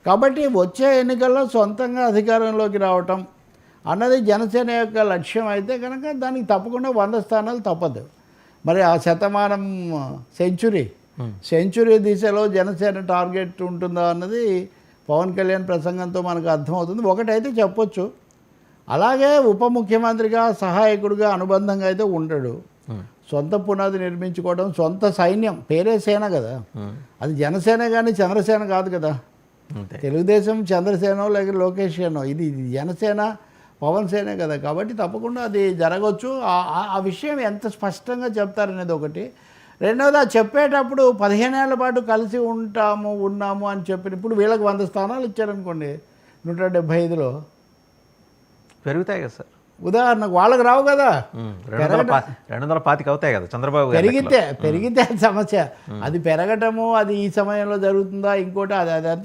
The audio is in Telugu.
కాబట్టి వచ్చే ఎన్నికల్లో సొంతంగా అధికారంలోకి రావటం అన్నది జనసేన యొక్క లక్ష్యం అయితే కనుక దానికి తప్పకుండా 100 స్థానాలు తప్పదు. మరి ఆ శతమానం సెంచురీ దిశలో జనసేన టార్గెట్ ఉంటుందా అన్నది పవన్ కళ్యాణ్ ప్రసంగంతో మనకు అర్థమవుతుంది. ఒకటైతే చెప్పొచ్చు, అలాగే ఉప ముఖ్యమంత్రిగా సహాయకుడిగా అనుబంధంగా అయితే ఉండడు. సొంత పునాది నిర్మించుకోవడం, సొంత సైన్యం, పేరే సేన కదా, అది జనసేన కానీ చంద్రసేన కాదు కదా. తెలుగుదేశం చంద్రసేనో లేక లోకేషేనో, ఇది జనసేన పవన్ సేనే కదా. కాబట్టి తప్పకుండా అది జరగవచ్చు. ఆ విషయం ఎంత స్పష్టంగా చెప్తారనేది ఒకటి. రెండవది, ఆ చెప్పేటప్పుడు 15 ఏళ్ల పాటు కలిసి ఉన్నాము అని చెప్పినప్పుడు వీళ్ళకి 100 స్థానాలు ఇచ్చారనుకోండి, 175లో పెరుగుతాయి కదా సార్. ఉదాహరణకు వాళ్ళకి రావు కదా, 225 అవుతాయి కదా చంద్రబాబు పెరిగితే అది సమస్య. అది పెరగటము, అది ఈ సమయంలో జరుగుతుందా ఇంకోటి, అది అదంతా